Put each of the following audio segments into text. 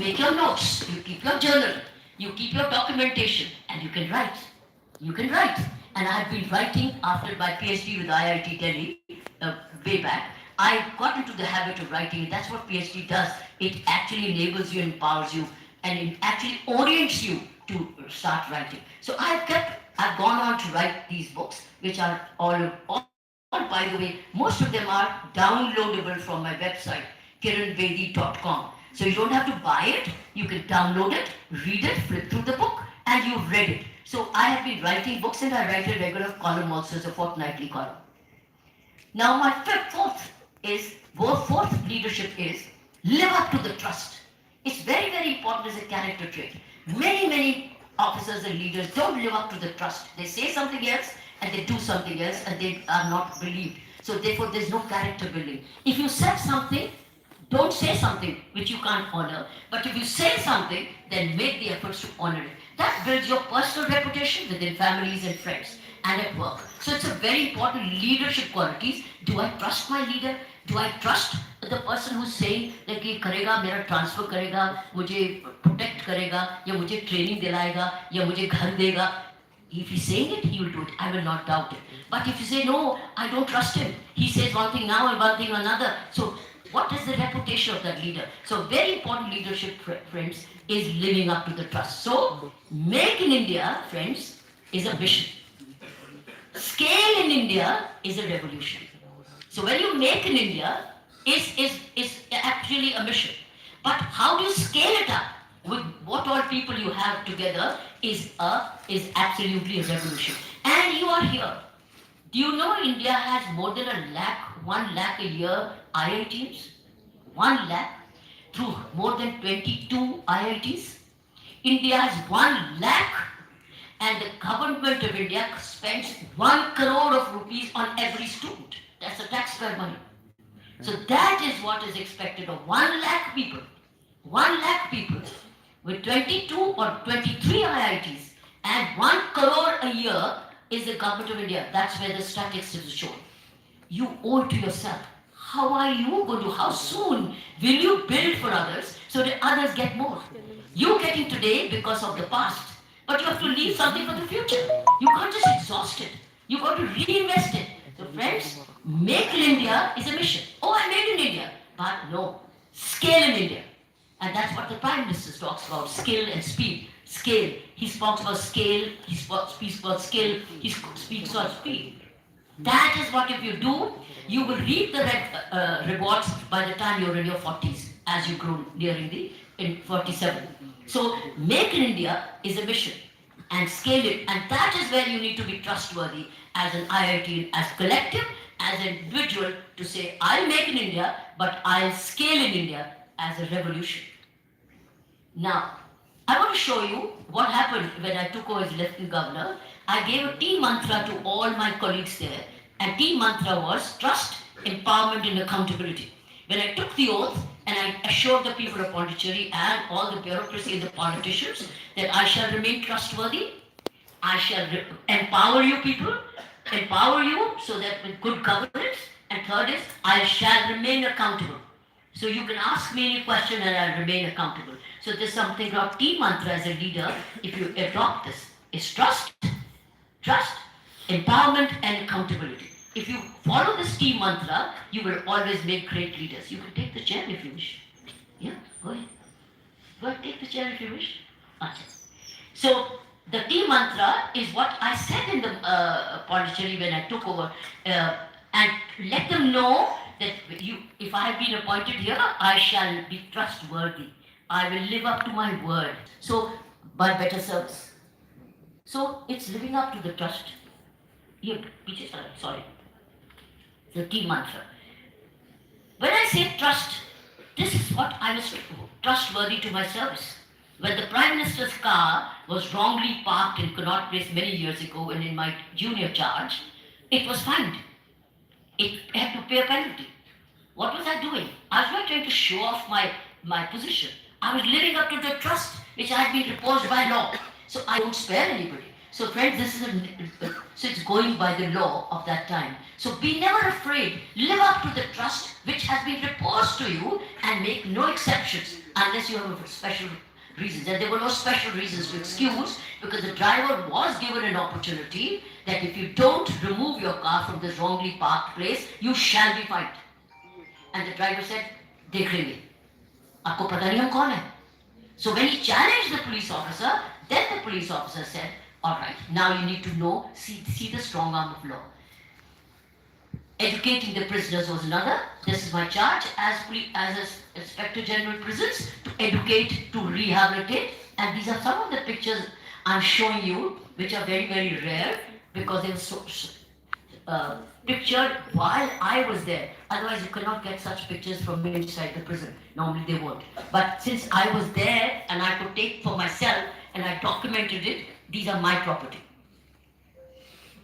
take your notes, you keep your journal, you keep your documentation, and you can write. You can write. And I've been writing after my PhD with IIT Delhi, way back. I got into the habit of writing, and that's what PhD does. It actually enables you, empowers you, and it actually orients you to start writing. So I've gone on to write these books, which are all, by the way, most of them are downloadable from my website, kiranbedi.com. So you don't have to buy it, you can download it, read it, flip through the book, and you've read it. So I have been writing books, and I write a regular column also, as a fortnightly column. Now my fourth leadership is live up to the trust. It's very, very important as a character trait. Many officers and leaders don't live up to the trust. They say something else and they do something else, and they are not believed. So therefore there's no character building. If you said something, don't say something which you can't honor. But if you say something, then make the efforts to honor it. That builds your personal reputation within families and friends and at work. So it's a very important leadership qualities. Do I trust my leader? Do I trust the person who's saying that he karega, mera transfer karega, mujhe protect karega, ya mujhe training dilayega, ya mujhe ghar dega? If he's saying it, he will do it. I will not doubt it. But if you say, no, I don't trust him. He says one thing now and one thing another. So what is the reputation of that leader? So very important leadership, friends, is living up to the trust. So make in India, friends, is a mission. Scale in India is a revolution. So when you make in India, is actually a mission. But how do you scale it up with what all people you have together is absolutely a revolution. And you are here. Do you know India has more than 1 lakh a year IITs? 1 lakh through more than 22 IITs. India has 1 lakh, and the government of India spends 1 crore of rupees on every student. That's the taxpayer money. So that is what is expected of 1 lakh people. 1 lakh people with 22 or 23 IITs and 1 crore a year is the government of India. That's where the statistics is shown. You owe it to yourself. How soon will you build for others so that others get more? You're getting today because of the past, but you have to leave something for the future. You can't just exhaust it. You got to reinvest it. So friends, make in India is a mission. Oh, I made in India. But no, scale in India. And that's what the Prime Minister talks about, skill and speed. Scale. He talks about scale, he speaks about skill, he speaks about speed. That is what if you do, you will reap the rewards by the time you're in your 40s, as you grow nearing in 47. So make in India is a mission, and scale it, and that is where you need to be trustworthy as an IIT, as collective, as an individual, to say, I'll make in India, but I'll scale in India as a revolution. Now, I want to show you what happened when I took over as Lieutenant Governor. I gave a team mantra to all my colleagues there, and team mantra was trust, empowerment and accountability. When I took the oath and I assured the people of Pondicherry and all the bureaucracy and the politicians that I shall remain trustworthy, I shall empower you people, empower you so that with good governance, and third is I shall remain accountable. So you can ask me any question and I'll remain accountable. So there's something called team mantra as a leader. If you adopt this, is trust, empowerment and accountability. If you follow this team mantra, you will always make great leaders. You can take the chair if you wish. Yeah, go ahead. Go ahead, take the chair if you wish. Okay. So the team mantra is what I said in the Pondicherry when I took over, and let them know that if I have been appointed here, I shall be trustworthy. I will live up to my word. So, by better service. So, it's living up to the trust. Sorry. The key mantra. When I say trust, this is what I was trustworthy to my service. When the Prime Minister's car was wrongly parked in Connaught Place many years ago and in my junior charge, it was fined. It had to pay a penalty. What was I doing? I was not trying to show off my position. I was living up to the trust which I had been reposed by law. So I don't spare anybody. So friends, so it's going by the law of that time. So be never afraid. Live up to the trust which has been reposed to you and make no exceptions. unless you have special reasons. And there were no special reasons to excuse, because the driver was given an opportunity that if you don't remove your car from this wrongly parked place, you shall be fined. And the driver said, "Dekh lenge. Aapko pata nahi hum kaun hai?" So when he challenged the police officer, then the police officer said, "All right, now you need to know, see the strong arm of law." Educating the prisoners was another. This is my charge as Inspector General Prisons, to educate, to rehabilitate. And these are some of the pictures I'm showing you, which are very, very rare, because they were pictured while I was there. Otherwise, you cannot get such pictures from inside the prison. Normally they won't. But since I was there and I could take for myself and I documented it, these are my property.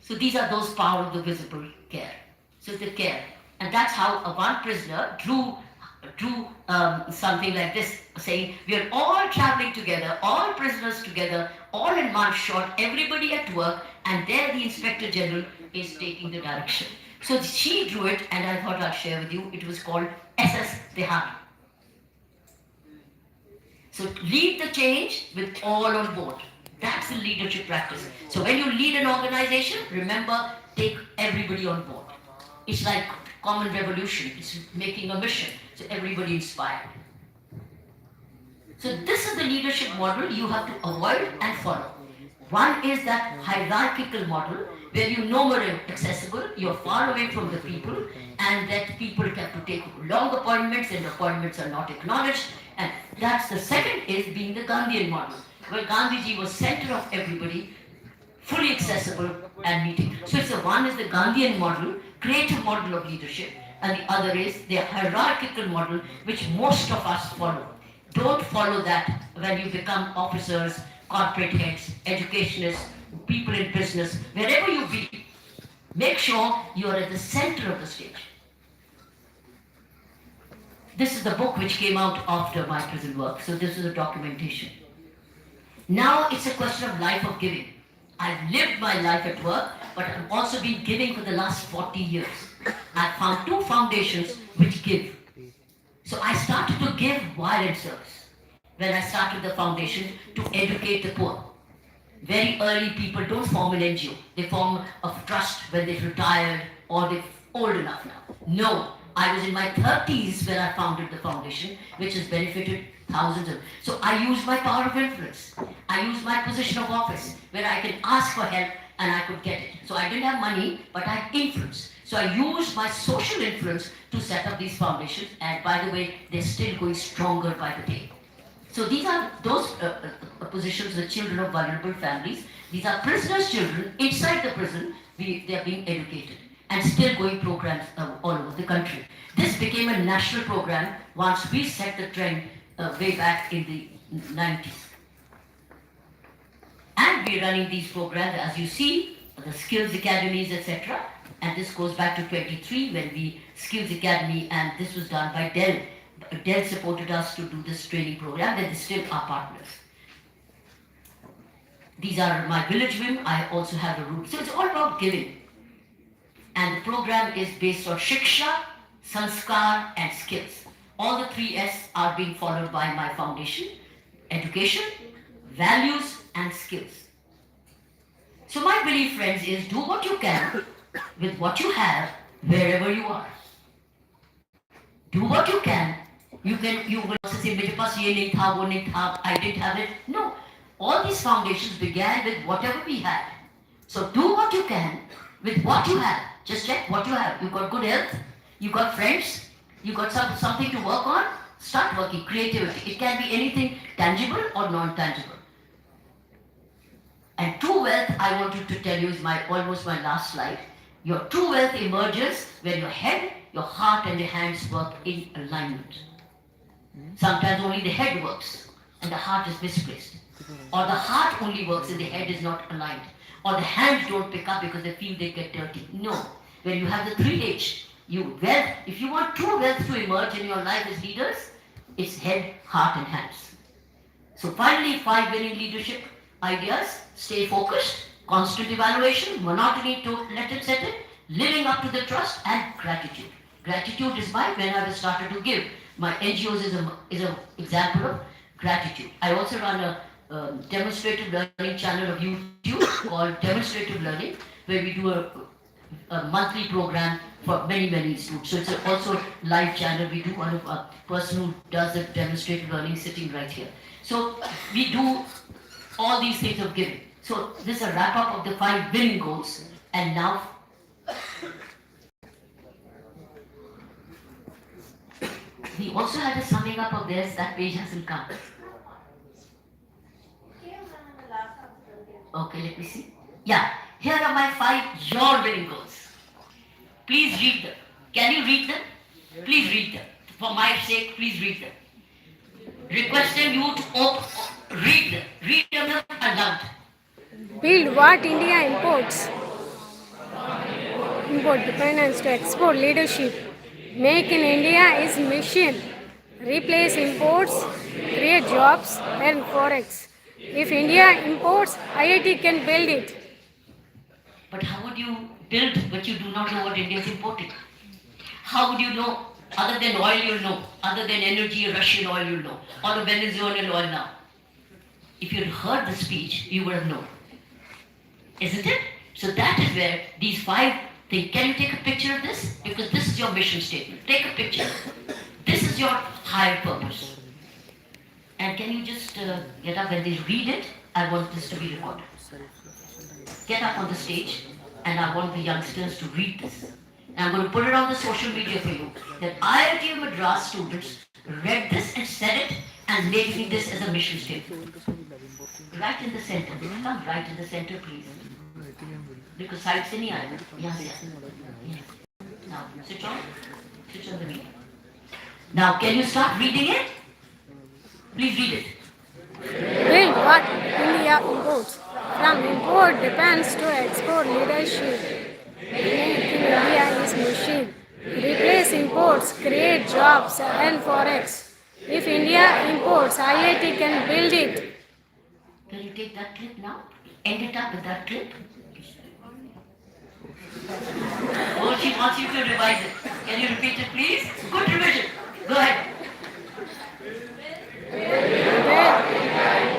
So these are those power of the visible care. So the care. And that's how one prisoner drew something like this, saying, "We are all traveling together, all prisoners together, all in one shot, everybody at work, and there the Inspector General is taking the direction." So she drew it, and I thought I'll share with you. It was called SS Dehad. So lead the change with all on board. That's the leadership practice. So when you lead an organization, remember, take everybody on board. It's like common revolution. It's making a mission. So everybody inspired. So this is the leadership model you have to avoid and follow. One is that hierarchical model where you're no more accessible, you're far away from the people, and that people have to take long appointments and appointments are not acknowledged. And that's the second is being the Gandhian model, where Gandhiji was center of everybody, fully accessible and meeting. So it's one is the Gandhian model, creative model of leadership, and the other is the hierarchical model, which most of us follow. Don't follow that when you become officers, corporate heads, educationists, people in business, wherever you be. Make sure you are at the center of the stage. This is the book which came out after my prison work. So this is a documentation. Now it's a question of life of giving. I've lived my life at work, but I've also been giving for the last 40 years. I've found two foundations which give. So I started to give while in service. When I started the foundation to educate the poor. Very early people don't form an NGO. They form a trust when they're retired or they're old enough now. No, I was in my 30s when I founded the foundation, which has benefited thousands of. So I use my power of influence. I use my position of office where I can ask for help and I could get it. So I didn't have money, but I had influence. So I used my social influence to set up these foundations. And by the way, they're still going stronger by the day. So these are those positions, the children of vulnerable families. These are prisoners' children inside the prison. They are being educated and still going programs all over the country. This became a national program once we set the trend way back in the 90s. And we're running these programs, as you see, the skills academies, etc. And this goes back to 23 when we skills academy, and this was done by Dell. Dell supported us to do this training program, and they still are partners. These are my village women. I also have a room. So it's all about giving. And the program is based on Shiksha, Sanskar, and skills. All the 3 S are being followed by my foundation: education, values, and skills. So my belief, friends, is do what you can with what you have wherever you are. Do what you can. You will also say, "Mere paas ye nahi tha, wo nahi tha, I didn't have it." No. All these foundations began with whatever we had. So do what you can with what you have. Just check what you have. You got good health, you got friends, you got something to work on. Start working. Creativity. It can be anything tangible or non-tangible. And true wealth, I wanted to tell you, is almost my last slide. Your true wealth emerges when your head, your heart, and your hands work in alignment. Sometimes only the head works and the heart is misplaced. Or the heart only works and the head is not aligned. Or the hands don't pick up because they feel they get dirty. No. When you have the 3H, if you want true wealth to emerge in your life as leaders, it's head, heart, and hands. So finally, 5 winning leadership ideas: stay focused, constant evaluation, monotony to let it settle, living up to the trust, and gratitude. Gratitude is when I started to give. My NGOs is an example of gratitude. I also run a demonstrative learning channel of YouTube called Demonstrative Learning, where we do a monthly program for many students. So it's also live channel. We do one of a person who does the demonstrative learning sitting right here. So we do all these things of giving. So this is a wrap up of the 5 winning goals. And now we also had a summing up of this. That page hasn't come. Okay, let me see. Yeah, here are my 5 your winning goals. Please read them. Can you read them? Please read them. For my sake, please read them. Requesting you to read them. Read them aloud. Build what India imports. Import dependence to export leadership. Make in India is mission. Replace imports, create jobs, earn forex. If India imports, IIT can build it. But how would you build what you do not know what India is importing? How would you know? Other than oil, you'll know. Other than energy, Russian oil, you'll know. Or Venezuelan oil now. If you had heard the speech, you would have known. Isn't it? So that is where these 5 things. Can you take a picture of this? Because this is your mission statement. Take a picture. This is your higher purpose. And can you just get up when they read it? I want this to be recorded. Get up on the stage, and I want the youngsters to read this. And I'm going to put it on the social media for you, that IIT Madras students read this and said it and made me this as a mission statement. Right in the center. Come right in the center, please. Because side se nahi aayega. Yahan se aayega. Now, switch on. Switch on the video. Now, can you start reading it? Please read it. Build what India imports. From import depends to export leadership. Make in India is mission. Replace imports, create jobs, earn forex. If India imports, IIT can build it. Can you take that clip now? End it up with that clip. Oh, she wants you to revise it. Can you repeat it, please? Good revision. Go ahead.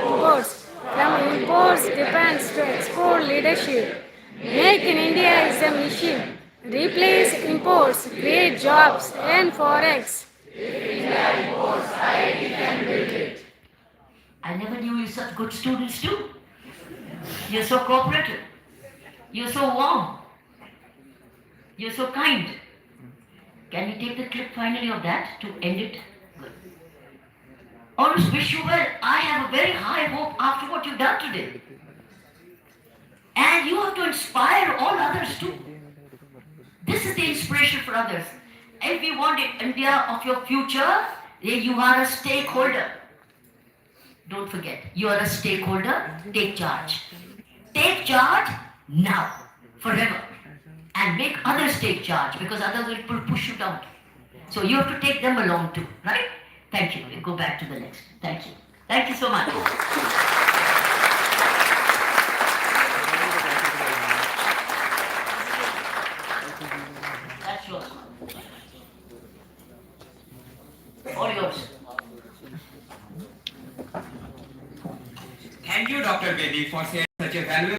Imports. From imports depends to export leadership. Make in India is a mission. Replace imports, create jobs, earn forex. I never knew you such good students too. You're so cooperative. You're so warm. You're so kind. Can you take the clip finally of that to end it? Good. Always wish you well. I have a very high hope after what you've done today. And you have to inspire all others too. This is the inspiration for others. If we want India of your future, then you are a stakeholder. Don't forget, you are a stakeholder. Take charge. Take charge now, forever. And make others take charge, because others will push you down. So you have to take them along too, right? Thank you. We'll go back to the next. Thank you. Thank you so much. That's yours. All yours. Thank you, Dr. Bedi, for sharing such a valuable